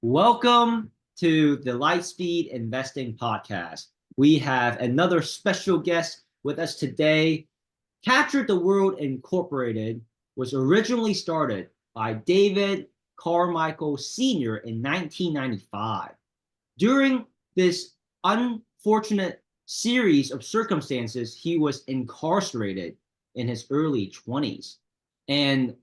Welcome to the Lightspeed Investing Podcast. We have another special guest with us today. Captured the World Incorporated was originally started by David Carmichael Sr. in 1995. During this unfortunate series of circumstances, he was incarcerated in his early 20s. And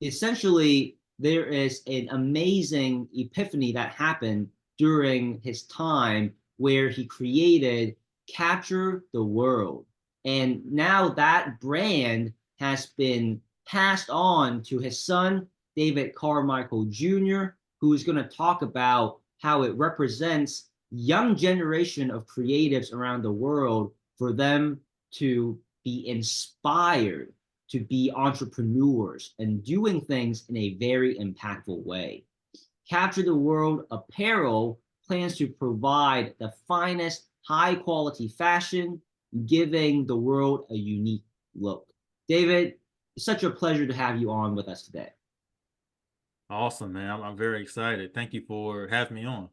essentially, there is an amazing epiphany that happened during his time where he created Capture the World. And now that brand has been passed on to his son, David Carmichael Jr., who is going to talk about how it represents young generation of creatives around the world for them to be inspired to be entrepreneurs and doing things in a very impactful way. Capture the World Apparel plans to provide the finest high quality fashion, giving the world a unique look. David, it's such a pleasure to have you on with us today. Awesome, man. I'm very excited. Thank you for having me on.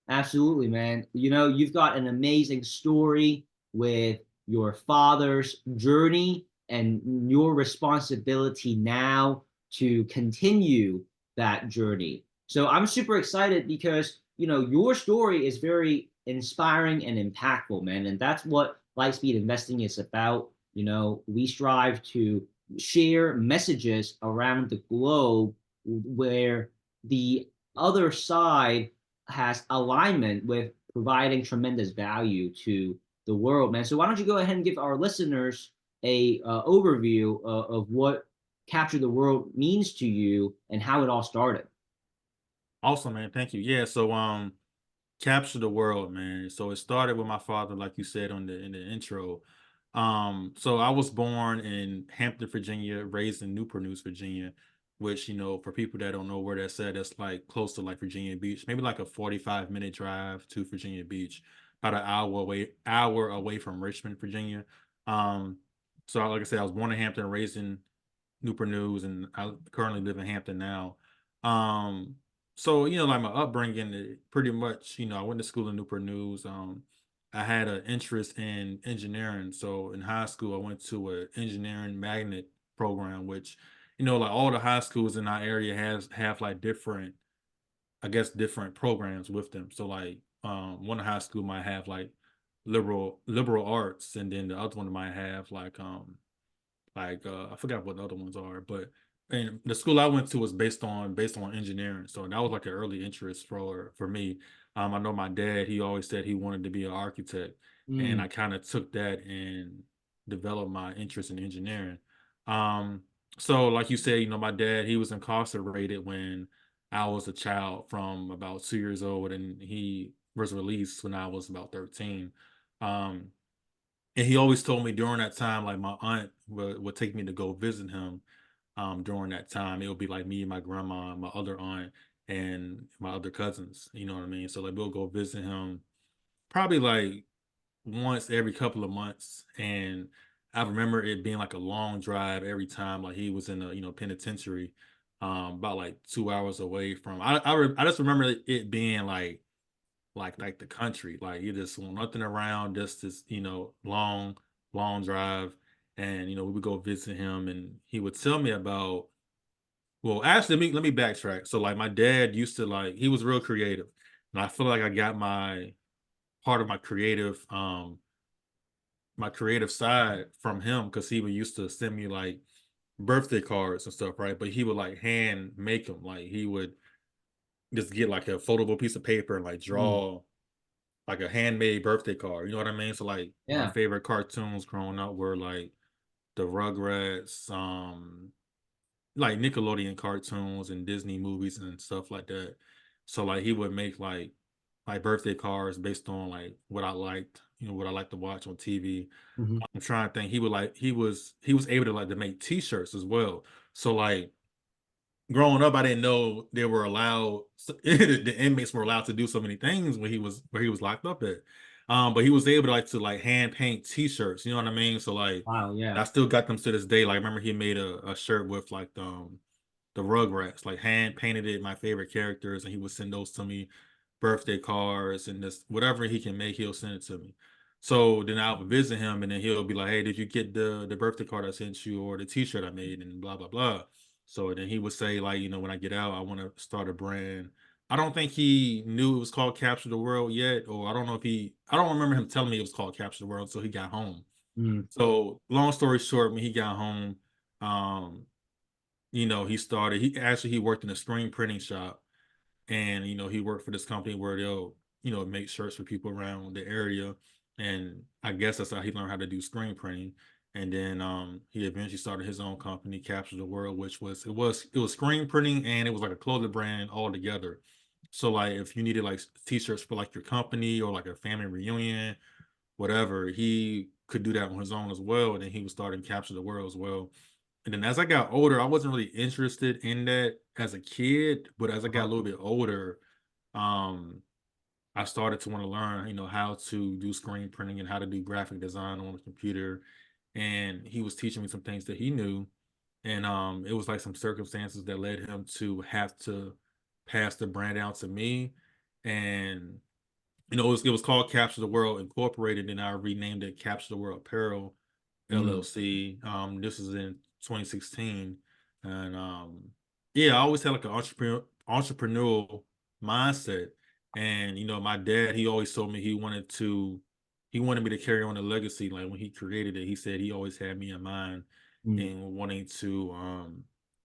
Absolutely, man. You know, you've got an amazing story with your father's journey and your responsibility now to continue that journey. So I'm super excited because, your story is very inspiring and impactful, man. And that's what Lightspeed Investing is about. We strive to share messages around the globe where the other side has alignment with providing tremendous value to the world, man. So why don't you go ahead and give our listeners a overview of what Capture the World means to you and how it all started? Awesome, man. Thank you. Yeah, so Capture the World, man. So it started with my father, like you said in the intro. So I was born in Hampton, Virginia, raised in Newport News, Virginia, which, for people that don't know where that's at, that's like close to like Virginia Beach, maybe like a 45-minute drive to Virginia Beach, about an hour away from Richmond, Virginia. Um, so like I said, I was born in Hampton, raised in Newport News, and I currently live in Hampton now. Um, so like my upbringing, pretty much, I went to school in Newport News. I had an interest in engineering, so in high school, I went to an engineering magnet program, which, like all the high schools in our area have like different, I guess, different programs with them. So like, one high school might have like liberal arts, and then the other one might have like I forgot what the other ones are, but and the school I went to was based on engineering, so that was like an early interest for me. I know my dad, he always said he wanted to be an architect, and Mm. I kind of took that and developed my interest in engineering. um so like you said, my dad, he was incarcerated when I was a child from about 2 years old, and he was released when I was about 13. um and he always told me during that time, like my aunt would take me to go visit him. During that time, it would be like me and my grandma, my other aunt, and my other cousins. You know what I mean? So like we'll go visit him probably like once every couple of months, and I remember it being like a long drive every time. Like he was in a penitentiary, about like 2 hours away from. I just remember it being like the country. Like you just want nothing around, just this, long drive. And we would go visit him, and he would tell me about, well, actually, let me backtrack. So like my dad used to, like, he was real creative. And I feel like I got my part of my creative side from him, because he would used to send me like birthday cards and stuff, right? But he would like hand make them. Like he would just get like a foldable piece of paper and like Mm. draw like a handmade birthday card. You know what I mean? So like my Yeah. favorite cartoons growing up were like the Rugrats, like Nickelodeon cartoons and Disney movies and stuff like that. So like he would make like birthday cards based on like what I liked, what I like to watch on TV. Mhm. I'm trying to think. He was able to like to make T-shirts as well. So like growing up, I didn't know they were allowed. The inmates were allowed to do so many things when he was locked up at. But he was able to hand paint T-shirts. You know what I mean? So like, Wow. Yeah. I still got them to this day. Like, I remember he made a shirt with like the Rugrats, like hand painted it, my favorite characters, and he would send those to me, birthday cards and this whatever he can make, he'll send it to me. So then I would visit him, and then he'll be like, "Hey, did you get the birthday card I sent you, or the T-shirt I made?" And blah blah blah. So then he would say, like, when I get out, I want to start a brand. I don't think he knew it was called Capture the World yet, or I don't know if I don't remember him telling me it was called Capture the World until he got home. Mm, So long story short, when he got home, um, he worked in a screen printing shop, and he worked for this company where they'll make shirts for people around the area, and I guess that's how he learned how to do screen printing. And then he eventually started his own company, Capture the World, which was screen printing, and it was like a clothing brand all together. So like if you needed like t-shirts for like your company or like a family reunion, whatever, he could do that on his own as well. And then he was starting Capture the World as well. And then as I got older, I wasn't really interested in that as a kid, but as I got a uh-huh. little bit older, um, I started to want to learn, how to do screen printing and how to do graphic design on the computer. And he was teaching me some things that he knew. And it was like some circumstances that led him to have to pass the brand out to me. And it was called Capture the World Incorporated, and I renamed it Capture the World Apparel Mm, LLC. This is in 2016, and yeah, I always had like an entrepreneurial mindset. And my dad, he always told me he wanted me to carry on the legacy. Like when he created it, he said he always had me in mind mm, and wanting to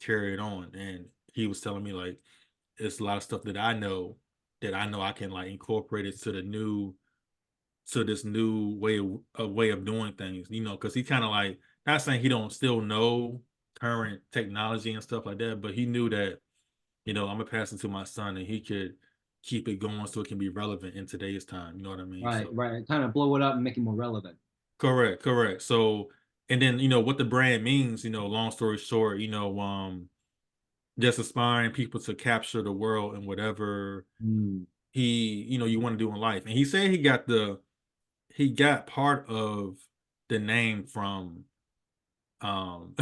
carry it on. And he was telling me like it's a lot of stuff that I know I can like incorporate it to this new way of doing things, because he kind of like, not saying he don't still know current technology and stuff like that, but he knew that, I'm gonna pass it to my son and he could keep it going so it can be relevant in today's time. You know what I mean? right, So right. Kind of blow it up and make it more relevant. correct, correct. So and then what the brand means, long story short, just aspiring people to capture the world and whatever Mm, you want to do in life. And he said he got part of the name from um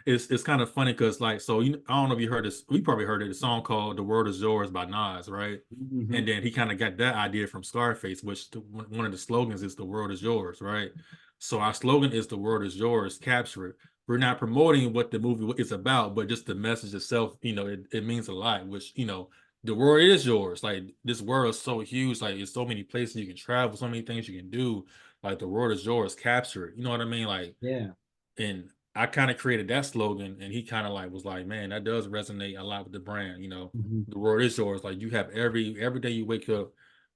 it's kind of funny because like, so I don't know if you heard this, we probably heard it, a song called "The World Is Yours" by Nas, right? hmm. And then he kind of got that idea from Scarface, which one of the slogans is "The world is yours," right? So our slogan is "The world is yours, capture it." We're not promoting what the movie is about, but just the message itself, it means a lot, which the world is yours. Like this world is so huge, like there's so many places you can travel, so many things you can do. Like the world is yours, capture it. You know what I mean? Like, Yeah. and I kind of created that slogan, and he kind of like was like, "Man, that does resonate a lot with the brand." Hmm. The world is yours. Like you have every day you wake up,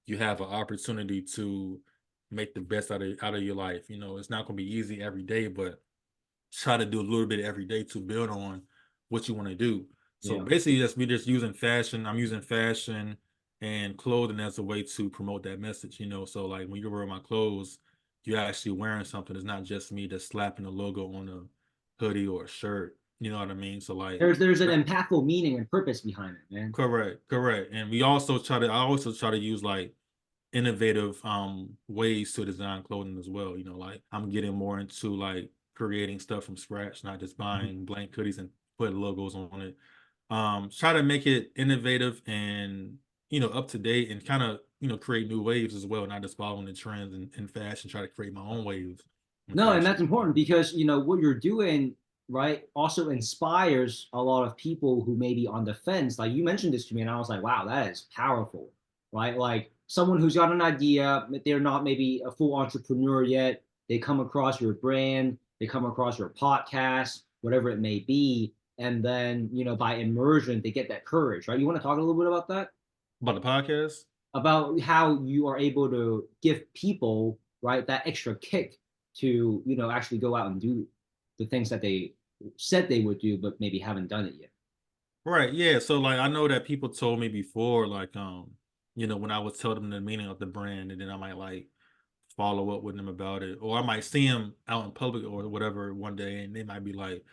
you have an opportunity to make the best out of your life. It's not going to be easy every day, but try to do a little bit every day to build on what you want to do. So Yeah. basically, that's me just using fashion. I'm using fashion and clothing as a way to promote that message. So like when you wear my clothes, you're actually wearing something. It's not just me just slapping a logo on a hoodie or a shirt. You know what I mean? So like, There's an impactful meaning and purpose behind it, man. correct, correct. And I also try to use like innovative ways to design clothing as well. Like I'm getting more into like creating stuff from scratch, not just Mhm. buying blank hoodies and put logos on it. Try to make it innovative and up to date, and kind of create new waves as well, not just following the trends in fashion. Try to create my own waves in No, and fashion that's as well. important because what you're doing, right, also inspires a lot of people who may be on the fence. Like you mentioned this to me, and I was like, wow, that is powerful, right? Like someone who's got an idea, they're not maybe a full entrepreneur yet. They come across your brand, they come across your podcast, whatever it may be, and then by immersion, they get that courage, right? You want to talk a little bit about that? About the podcast. About how you are able to give people right that extra kick to actually go out and do the things that they said they would do but maybe haven't done it yet. Right, yeah. So like I know that people told me before, like when I would tell them the meaning of the brand, and then I might like follow up with them about it, or I might see them out in public or whatever one day, and they might be like,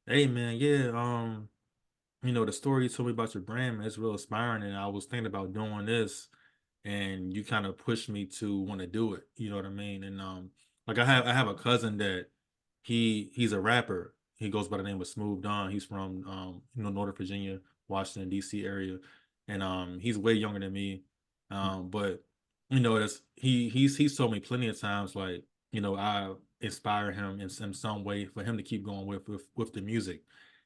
"Hey, man, yeah, the story you told me about your brand, man, it's real inspiring, and I was thinking about doing this, and you kind of pushed me to want to do it." You know what I mean? And like I have a cousin that he's a rapper. he goes by the name of Smooth Don. He's from Northern Virginia, Washington D.C. area, and he's way younger than me. But that's he's told me plenty of times, like, I inspire him in some way for him to keep going with the music.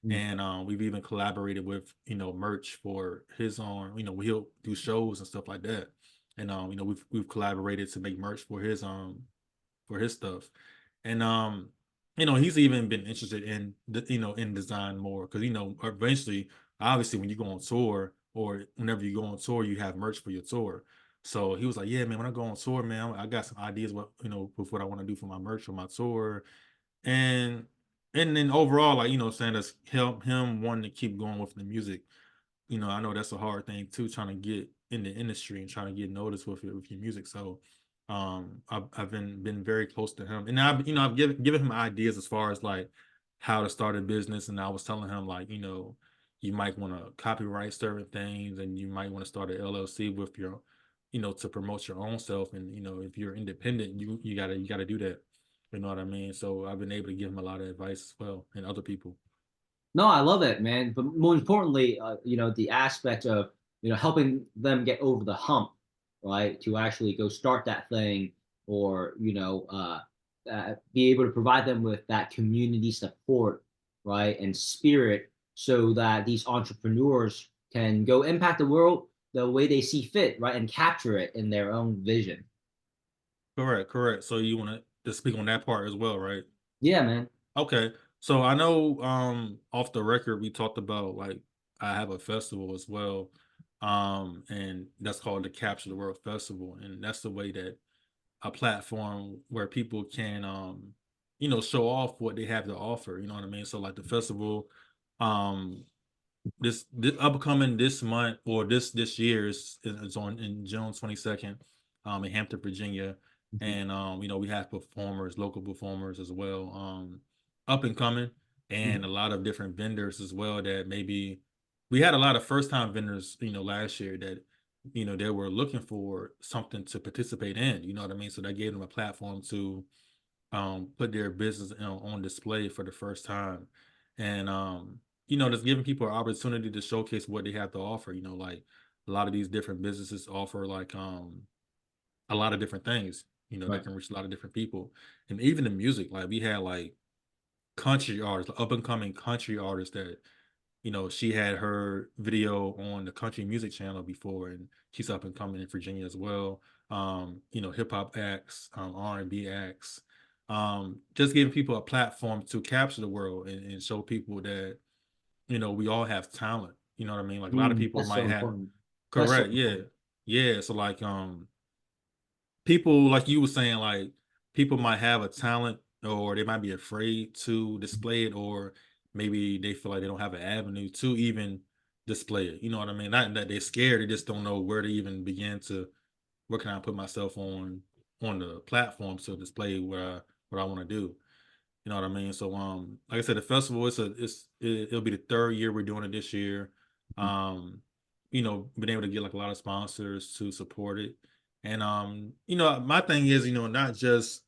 Mm. And we've even collaborated with merch for his own. He'll do shows and stuff like that. And we've collaborated to make merch for his stuff. And he's even been interested in in design more, because eventually, obviously, when you go on tour, or whenever you go on tour, you have merch for your tour. So he was like, yeah, man, when I go on tour, man, I got some ideas with what I want to do for my merch for my tour. And then overall, like, saying that's help him wanting to keep going with the music. I know that's a hard thing too, trying to get in the industry and trying to get noticed with your music. So I've been very close to him, and I've given him ideas as far as like how to start a business. And I was telling him, like, you might want to copyright certain things, and you might want to start an LLC with your to promote your own self. And if you're independent, you gotta do that. You know what I mean? So I've been able to give him a lot of advice as well, and other people. No, I love it, man. But more importantly, the aspect of, helping them get over the hump, right? To actually go start that thing, or, be able to provide them with that community support, right? And spirit, so that these entrepreneurs can go impact the world the way they see fit, right? And capture it in their own vision. Correct, correct. So you want to speak on that part as well, right? Yeah, man. Okay. So I know off the record we talked about, like, I have a festival as well. And that's called the Capture the World Festival. And that's the way that a platform where people can show off what they have to offer, you know what I mean? So like the festival, um this upcoming this month, or this year, is on in June 22nd, in Hampton, Virginia. Mhm. And we have performers, local performers as well, up and coming, and a lot of different vendors as well, that maybe we had a lot of first time vendors, last year, that they were looking for something to participate in, you know what I mean? So that gave them a platform to put their business on display for the first time. And just giving people an opportunity to showcase what they have to offer. Like, a lot of these different businesses offer, like, a lot of different things, Right. that can reach a lot of different people. And even the music, like, we had like country artists, up and coming country artists, that she had her video on the country music channel before, and she's up and coming in Virginia as well. Hip hop acts, R&B acts, just giving people a platform to capture the world, and show people that, we all have talent. You know what I mean? Like, a lot of people That's so might have, important. That's so correct, yeah. important. Yeah. So like, people, like you were saying, like, people might have a talent, or they might be afraid to display it, or maybe they feel like they don't have an avenue to even display it. You know what I mean? Not that they're scared, they just don't know where to even begin to, where can I put myself on the platform to display what I want to do. You know what I mean? So like I said, the festival, it'll be the third year we're doing it this year. Um, been able to get like a lot of sponsors to support it. And my thing is, not just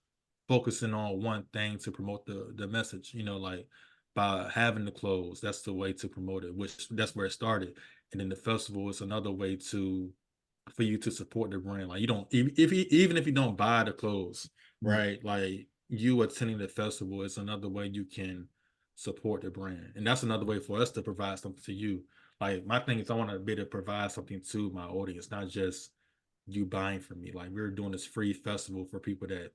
focusing on one thing to promote the message, like, by having the clothes, that's the way to promote it, which that's where it started. And then the festival is another way to for you to support the brand. Like, you don't, even if you don't buy the clothes, Mm. right? Like, you attending the festival is another way you can support the brand, and that's another way for us to provide something to you. Like, my thing is, I want to be able to provide something to my audience, not just you buying from me. Like, we're doing this free festival for people that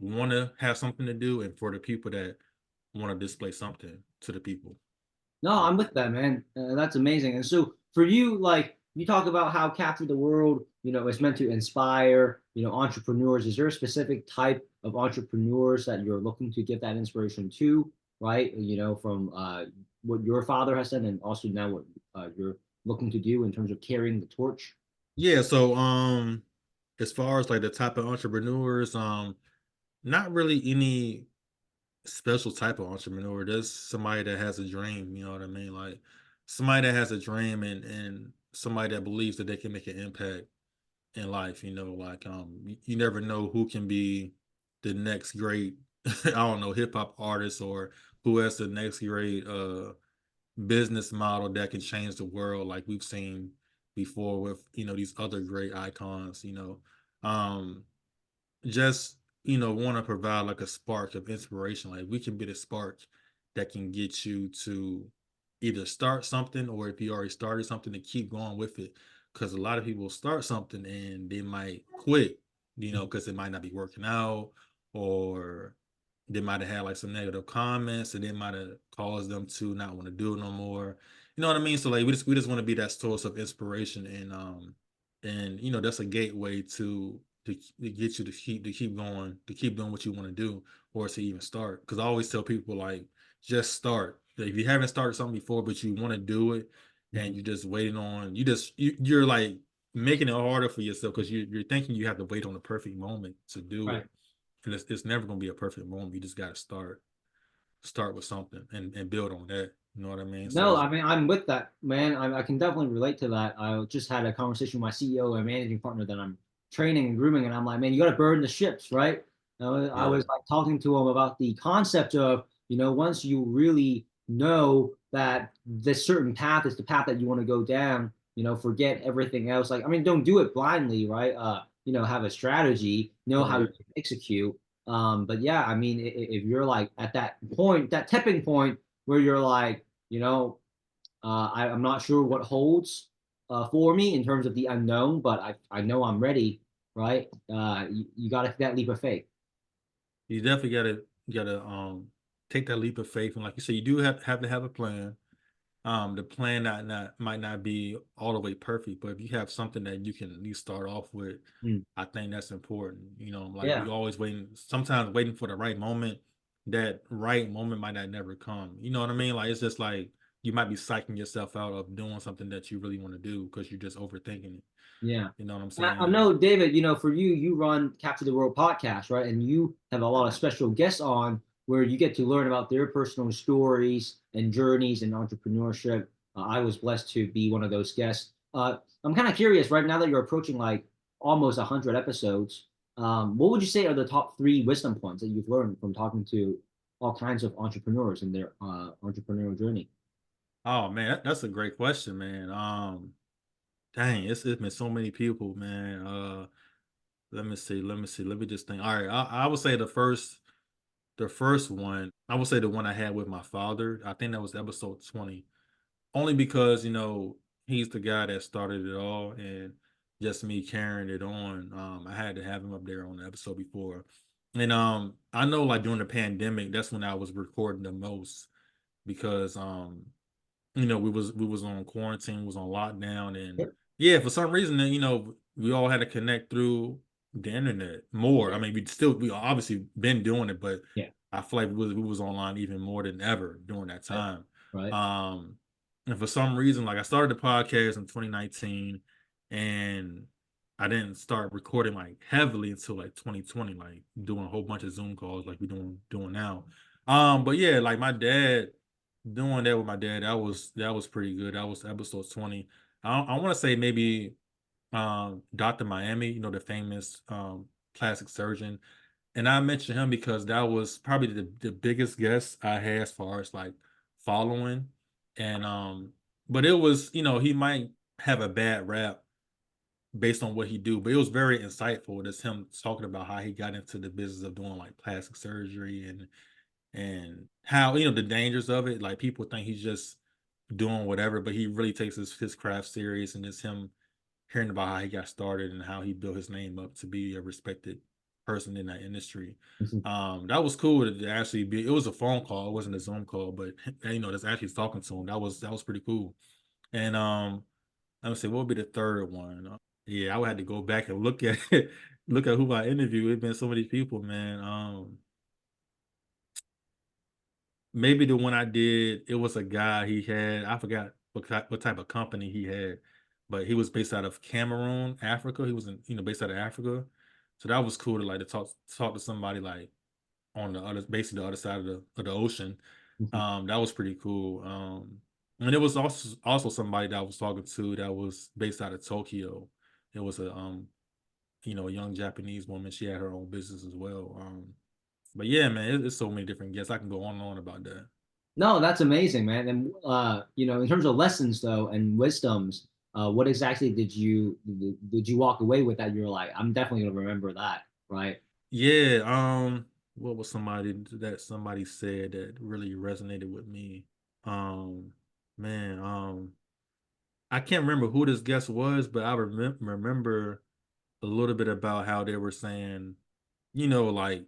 want to have something to do, and for the people that want to display something to the people. No, I'm with that, man. That's amazing. And so for you, like you talk about how Capture the World, is meant to inspire, entrepreneurs. Is there a specific type of entrepreneurs that you're looking to give that inspiration to, right? From what your father has done, and also now what you're looking to do in terms of carrying the torch. Yeah. So as far as like the type of entrepreneurs, not really any special type of entrepreneur. There's somebody that has a dream, you know what I mean? Like, somebody that has a dream, and somebody that believes that they can make an impact in life, like, you never know who can be the next great I don't know, hip hop artist, or who has the next great business model that can change the world, like we've seen before with these other great icons. Um, just want to provide like a spark of inspiration. Like we can be the spark that can get you to either start something, or if you already started something, to keep going with it. Because a lot of people start something and they might quit, because it might not be working out, or they might have had like some negative comments and it might have caused them to not want to do it no more. You know what I mean? So like we just want to be that source of inspiration, and that's a gateway to get you to keep going, to keep doing what you want to do, or to even start. Because I always tell people, like, just start. Like, if you haven't started something before but you want to do it, and Mhm. you're just waiting on, you're like making it harder for yourself, because you're thinking you have to wait on the perfect moment to do Right. it, and it's never going to be a perfect moment. You just got to start with something, and build on that. You know what I mean? So No, it's I mean, I'm with that, man. I can definitely relate to that. I just had a conversation with my CEO and managing partner that I'm training and grooming, and I'm like, man, you got to burn the ships, right? I yeah, was like talking to him about the concept of, once you really know that this certain path is the path that you want to go down, forget everything else. Like, I mean, don't do it blindly, right? Have a strategy, know how to right. execute. But yeah, I mean, if you're like at that point, that tipping point where you're like, I'm not sure what holds for me in terms of the unknown, but I know I'm ready, right? You got to take that leap of faith. You definitely gotta take that leap of faith, and like you said, you do have to have a plan. The plan not might not be all the way perfect, but if you have something that you can at least start off with, Mm. I think that's important. Like we Yeah, always waiting, sometimes waiting for the right moment. That right moment might not never come. You know what I mean? Like, it's just like you might be psyching yourself out of doing something that you really want to do because you're just overthinking it. yeah. You know what I'm I saying? know, David, for you, you run Capture the World podcast, right? And you have a lot of special guests on where you get to learn about their personal stories and journeys in entrepreneurship. I was blessed to be one of those guests. I'm kind of curious right now that you're approaching like almost 100 episodes. What would you say are the top three wisdom points that you've learned from talking to all kinds of entrepreneurs in their entrepreneurial journey? Oh man, that's a great question, man. Dang, it's been so many people, man. Let me just think. All right, I would say the first one. I would say the one I had with my father. I think that was episode 20. Only because he's the guy that started it all, and just me carrying it on. I had to have him up there on the episode before, and I know like during the pandemic, that's when I was recording the most, because we was on quarantine, was on lockdown, and Yep. yeah, for some reason, we all had to connect through the internet more. I Yeah. mean, we obviously been doing it, but Yeah. I feel like we was online even more than ever during that Right. time. Right. Um, and for some reason, like I started the podcast in 2019, and I didn't start recording like heavily until like 2020, like doing a whole bunch of Zoom calls like we doing now. But yeah, like my dad, doing that with my dad, that was pretty good. That was episode 20. I want to say maybe Dr. Miami, the famous plastic surgeon. And I mentioned him because that was probably the biggest guest I had as far as like following. And but it was, he might have a bad rap based on what he do, but it was very insightful. Just him talking about how he got into the business of doing like plastic surgery, and how the dangers of it. Like, people think he's just doing whatever, but he really takes his craft serious, and it's him hearing about how he got started and how he built his name up to be a respected person in that industry. Mhm. That was cool to actually be. It was a phone call, it wasn't a Zoom call, but that's actually talking to him. That was pretty cool. And let me see, what would be the third one? Yeah, I would have to go back and look at look at who I interviewed. It's been so many people, man. Maybe the one I did, it was a guy, he had, I forgot what type of company he had, but he was based out of Cameroon, Africa. He was based out of Africa. So that was cool to like to talk to somebody like on the other, basically the other side of the ocean. Mhm. That was pretty cool. And it was also somebody that I was talking to that was based out of Tokyo. It was a young Japanese woman. She had her own business as well. But yeah, man, it's so many different guests. I can go on and on about that. No, that's amazing, man. And in terms of lessons though and wisdoms, what exactly did you walk away with that you're like, I'm definitely gonna remember that, right? Yeah, what was somebody said that really resonated with me? Um, man, I can't remember who this guest was, but I remember a little bit about how they were saying, like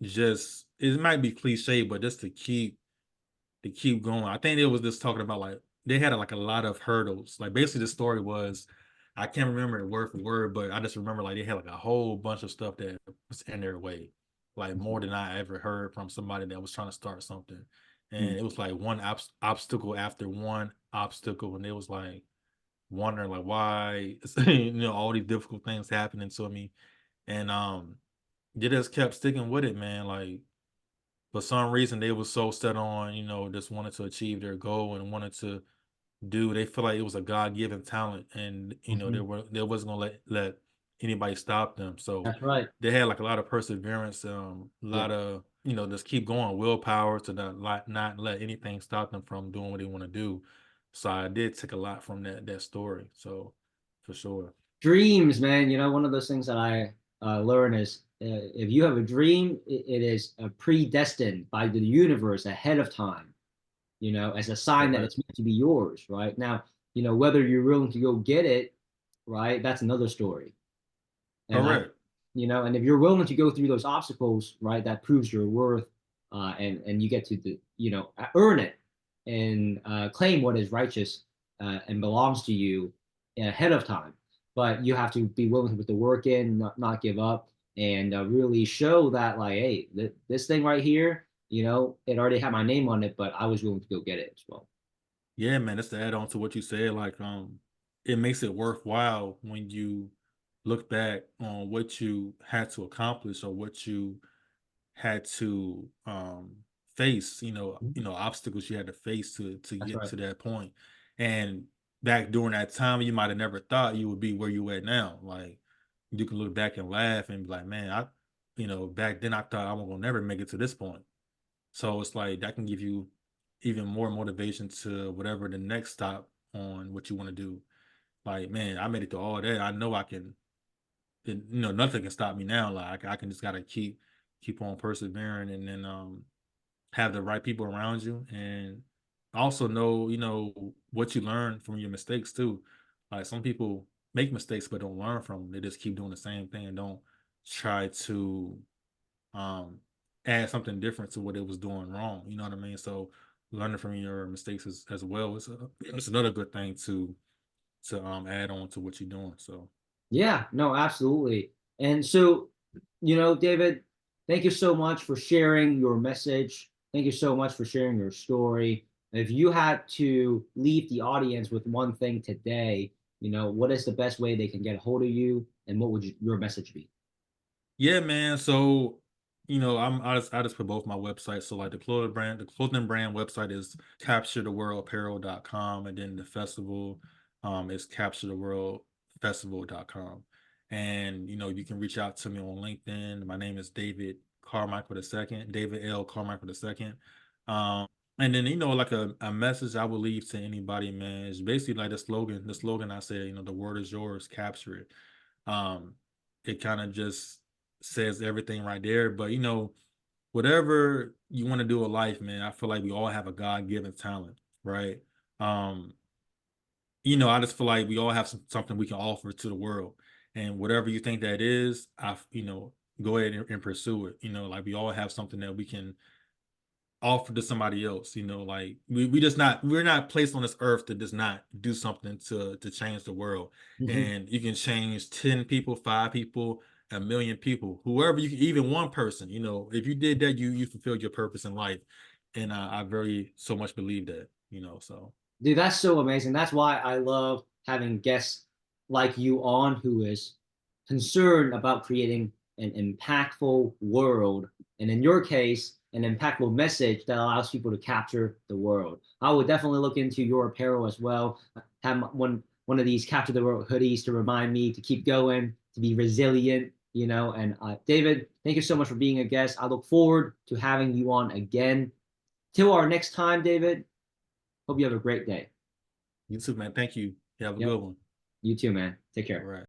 just it might be cliche, but just to keep going. I think it was just talking about like they had like a lot of hurdles. Like basically the story was I can't remember it word for word, but I just remember like they had like a whole bunch of stuff that was in their way. Like more than I ever heard from somebody that was trying to start something. Mm. And it was like one obstacle after one obstacle. And it was like wondering like why all these difficult things happening to me. And they just kept sticking with it, man. Like for some reason they was so set on, just wanted to achieve their goal and wanted to they feel like it was a God-given talent and Mhm. they wasn't gonna let anybody stop them. So That's right. they had like a lot of perseverance, a Yeah. lot of, just keep going, willpower to not let anything stop them from doing what they want to do. So I did take a lot from that story. So for sure. Dreams, man. One of those things that I learn is if you have a dream, it is predestined by the universe ahead of time, as a sign that Right. it's meant to be yours, right? Now, whether you're willing to go get it, right, that's another story. And I, Correct. and if you're willing to go through those obstacles, right, that proves your worth, and you get to earn it and claim what is righteous and belongs to you ahead of time. But you have to be willing to put the work in, not give up, and really show that like, hey, this thing right here, it already had my name on it, but I was willing to go get it as well. Yeah, man, that's to add on to what you said. Like, it makes it worthwhile when you look back on what you had to accomplish or what you had to face, obstacles you had to face to That's get right. to that point. And back during that time, you might have never thought you would be where you at now. Like, you can look back and laugh and be like, man, back then I thought I was gonna never make it to this point. So it's like that can give you even more motivation to whatever the next stop on what you want to do. Like, man, I made it through all that. I know I can, nothing can stop me now. Like I can just gotta keep on persevering and then have the right people around you and also know, what you learn from your mistakes too. Like some people make mistakes but don't learn from them. They just keep doing the same thing and don't try to um add something different to what it was doing wrong. You know what I mean? So learning from your mistakes as well is it's another good thing to add on to what you're doing. So Yeah, no, absolutely. And so, David, thank you so much for sharing your message. Thank you so much for sharing your story. If you had to leave the audience with one thing today, what is the best way they can get a hold of you, and what would your message be? yeah, man. So I just put both my websites. So like the clothing brand website is capturetheworldapparel.com, and then the festival is capturetheworldfestival.com. And you can reach out to me on LinkedIn. My name is David Carmichael II, David L. Carmichael II. Um, and then like a message I would leave to anybody, man, is basically like the slogan. The slogan I said, the word is yours, capture it. Um, it kind of just says everything right there. But whatever you want to do in life, man, I feel like we all have a God-given talent, right? Um, I just feel like we all have something we can offer to the world. And whatever you think that is, go ahead and pursue it. Like we all have something that we can offer to somebody else. Like we're not placed on this earth to just not do something to change the world. Mhm. And you can change 10 people, 5 people, a million people, whoever you can, even one person. If you did that, you fulfilled your purpose in life. And I very so much believe that. So Dude, that's so amazing. That's why I love having guests like you on who is concerned about creating an impactful world. And in your case, an impactful message that allows people to capture the world. I would definitely look into your apparel as well. Have one of these capture the world hoodies to remind me to keep going, to be resilient, And David, thank you so much for being a guest. I look forward to having you on again. till our next time, David, hope you have a great day. You too, man. Thank you. You have a Yep. good one. You too, man. Take care. All right.